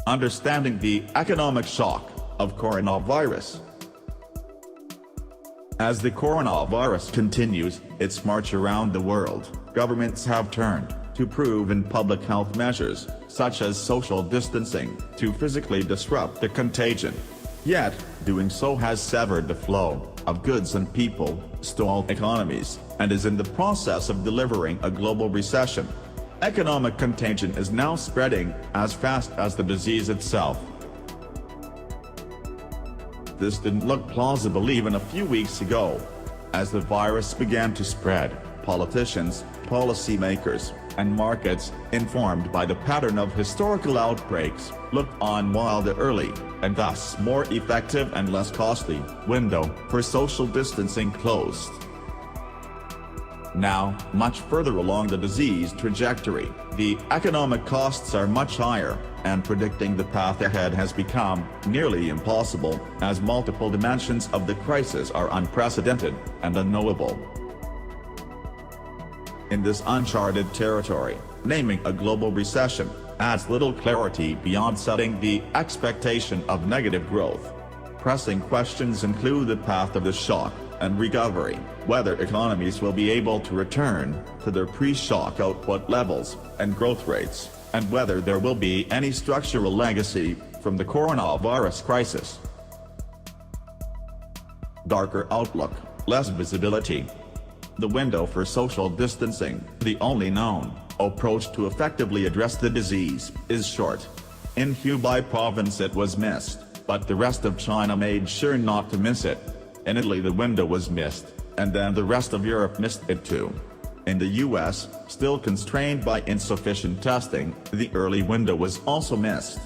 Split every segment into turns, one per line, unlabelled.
Understanding the economic shock of coronavirus. As the coronavirus continues its march around the world, governments have turned to proven public health measures, such as social distancing, to physically disrupt the contagion. Yet, doing so has severed the flow of goods and people, stalled economies, and is in the process of delivering a global recession. Economic contagion is now spreading as fast as the disease itself. This didn't look plausible even a few weeks ago. As the virus began to spread, politicians, policymakers, and markets, informed by the pattern of historical outbreaks, looked on while the early, and thus more effective and less costly, window for social distancing closed. Now, much further along the disease trajectory, the economic costs are much higher, and predicting the path ahead has become nearly impossible, as multiple dimensions of the crisis are unprecedented and unknowable. In this uncharted territory, naming a global recession adds little clarity beyond setting the expectation of negative growth. Pressing questions include the path of the shock and recovery, whether economies will be able to return to their pre-shock output levels and growth rates, and whether there will be any structural legacy from the coronavirus crisis. Darker outlook, less visibility. The window for social distancing, the only known approach to effectively address the disease, is short. In Hubei province it was missed, but the rest of China made sure not to miss it. In Italy the window was missed, and then the rest of Europe missed it too. In the US, still constrained by insufficient testing, the early window was also missed.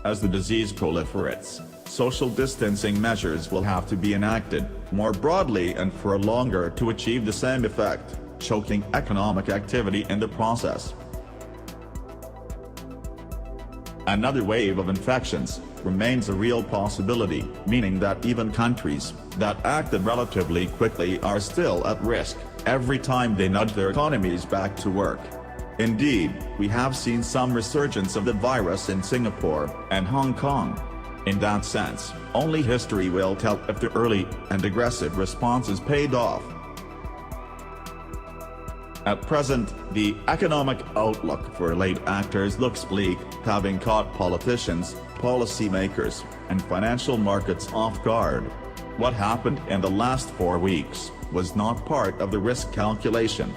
As the disease proliferates, social distancing measures will have to be enacted more broadly and for longer to achieve the same effect, choking economic activity in the process. Another wave of infections remains a real possibility, meaning that even countries that acted relatively quickly are still at risk every time they nudge their economies back to work. Indeed, we have seen some resurgence of the virus in Singapore and Hong Kong. In that sense, only history will tell if the early and aggressive responses paid off. At present, the economic outlook for late actors looks bleak, having caught politicians, policymakers, and financial markets off guard. What happened in the last 4 weeks was not part of the risk calculation.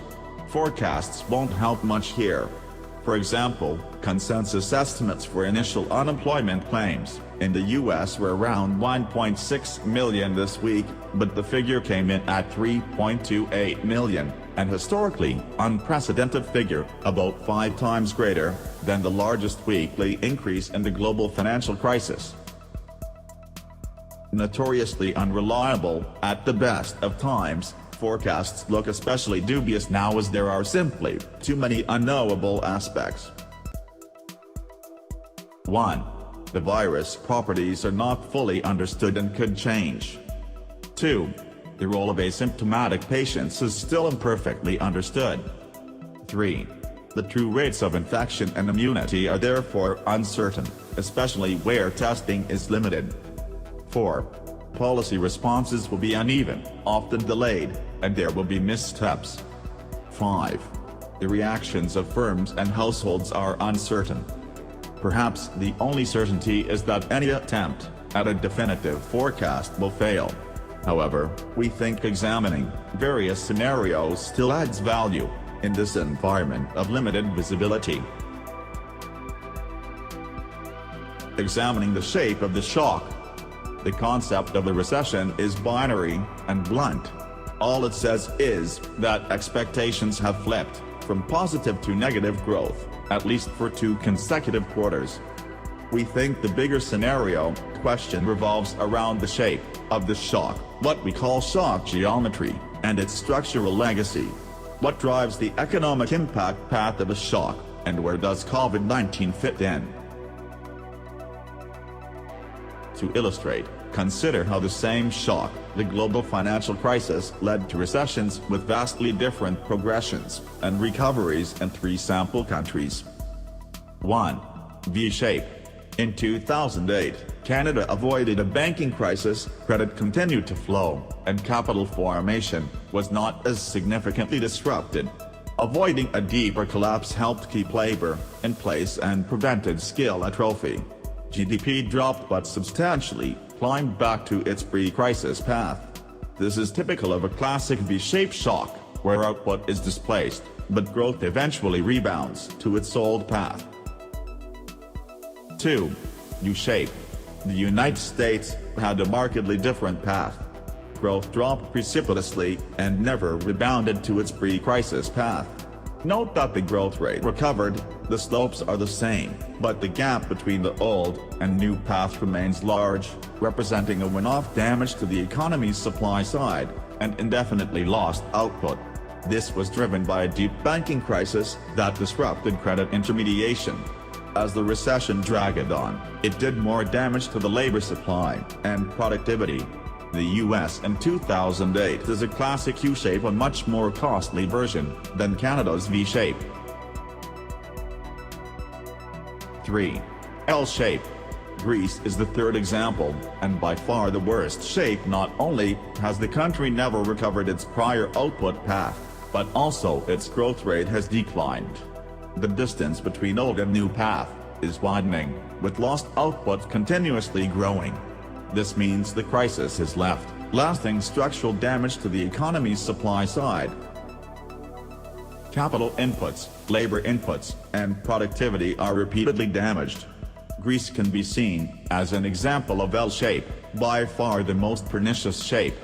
Forecasts won't help much here. For example, consensus estimates for initial unemployment claims in the US were around 1.6 million this week, but the figure came in at 3.28 million, an historically unprecedented figure, about 5 times greater than the largest weekly increase in the global financial crisis. Notoriously unreliable at the best of times, forecasts look especially dubious now as there are simply too many unknowable aspects. 1. The virus properties are not fully understood and could change. 2. The role of asymptomatic patients is still imperfectly understood. 3. The true rates of infection and immunity are therefore uncertain, especially where testing is limited. 4. Policy responses will be uneven, often delayed, and there will be missteps. 5. The reactions of firms and households are uncertain. Perhaps the only certainty is that any attempt at a definitive forecast will fail. However, we think examining various scenarios still adds value in this environment of limited visibility. Examining the shape of the shock. The concept of the recession is binary and blunt. All it says is that expectations have flipped from positive to negative growth, at least for 2 consecutive quarters. We think the bigger scenario question revolves around the shape of the shock, what we call shock geometry, and its structural legacy. What drives the economic impact path of a shock, and where does COVID-19 fit in? To illustrate, consider how the same shock, the global financial crisis, led to recessions with vastly different progressions and recoveries in 3 sample countries. 1. V-shape. In 2008, Canada avoided a banking crisis, credit continued to flow, and capital formation was not as significantly disrupted. Avoiding a deeper collapse helped keep labor in place and prevented skill atrophy. GDP dropped but substantially climbed back to its pre-crisis path. This is typical of a classic V-shaped shock, where output is displaced, but growth eventually rebounds to its old path. 2. U-shape. The United States had a markedly different path. Growth dropped precipitously and never rebounded to its pre-crisis path. Note that the growth rate recovered, the slopes are the same, but the gap between the old and new path remains large, representing a one-off damage to the economy's supply side and indefinitely lost output. This was driven by a deep banking crisis that disrupted credit intermediation. As the recession dragged on, it did more damage to the labor supply and productivity. The US in 2008 is a classic U-shape, a much more costly version than Canada's V-shape. 3. L-shape. Greece is the third example, and by far the worst shape. Not only has the country never recovered its prior output path, but also its growth rate has declined. The distance between old and new path is widening, with lost output continuously growing. This means the crisis has left lasting structural damage to the economy's supply side. Capital inputs, labor inputs, and productivity are repeatedly damaged. Greece can be seen as an example of L-shape, by far the most pernicious shape.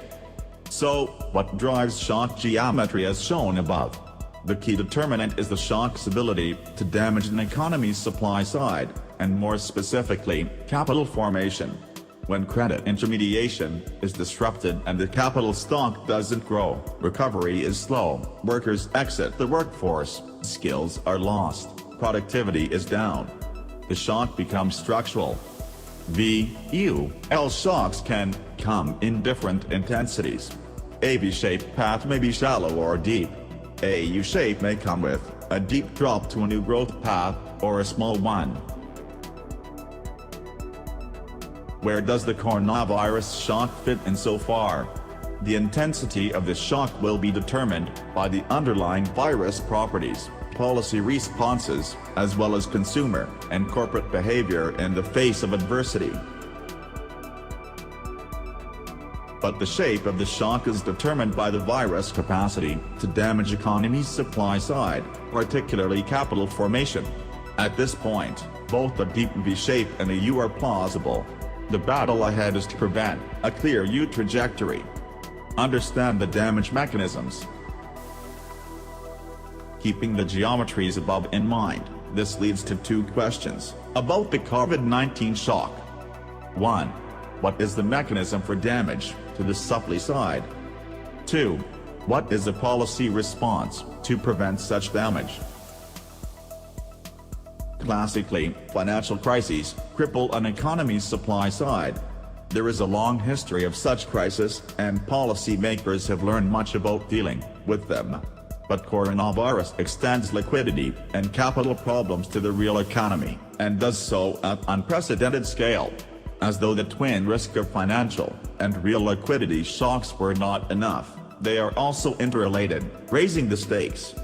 So, what drives shock geometry as shown above? The key determinant is the shock's ability to damage an economy's supply side, and more specifically, capital formation. When credit intermediation is disrupted and the capital stock doesn't grow, recovery is slow, workers exit the workforce, skills are lost, productivity is down. The shock becomes structural. V, U, L shocks can come in different intensities. A V-shaped path may be shallow or deep. A U-shape may come with a deep drop to a new growth path, or a small one. Where does the coronavirus shock fit in so far? The intensity of the shock will be determined by the underlying virus properties, policy responses, as well as consumer and corporate behavior in the face of adversity. But the shape of the shock is determined by the virus' capacity to damage economy's supply side, particularly capital formation. At this point, both a deep V-shape and a U are plausible. The battle ahead is to prevent a clear U trajectory. Understand the damage mechanisms. Keeping the geometries above in mind, this leads to two questions about the COVID-19 shock. 1. What is the mechanism for damage to the supply side? 2. What is the policy response to prevent such damage? Classically, financial crises cripple an economy's supply side. There is a long history of such crises, and policymakers have learned much about dealing with them. But coronavirus extends liquidity and capital problems to the real economy, and does so at unprecedented scale. As though the twin risk of financial and real liquidity shocks were not enough, they are also interrelated, raising the stakes.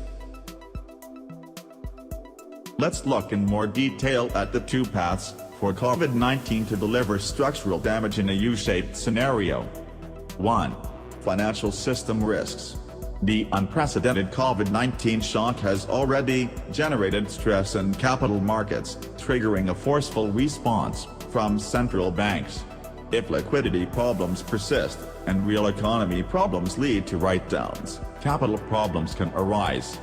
Let's look in more detail at the two paths for COVID-19 to deliver structural damage in a U-shaped scenario. 1. Financial system risks. The unprecedented COVID-19 shock has already generated stress in capital markets, triggering a forceful response from central banks. If liquidity problems persist, and real economy problems lead to write-downs, capital problems can arise.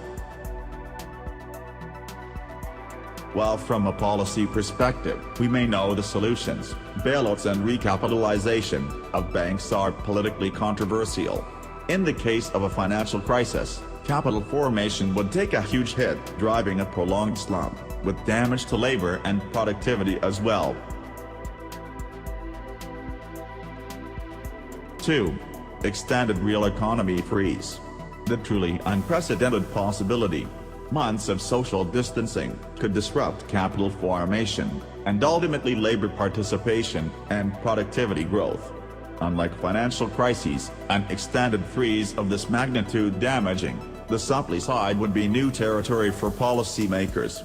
While from a policy perspective, we may know the solutions, bailouts and recapitalization of banks are politically controversial. In the case of a financial crisis, capital formation would take a huge hit, driving a prolonged slump, with damage to labor and productivity as well. 2. Extended real economy freeze. The truly unprecedented possibility. Months of social distancing could disrupt capital formation and ultimately labor participation and productivity growth. Unlike financial crises, an extended freeze of this magnitude damaging the supply side would be new territory for policymakers.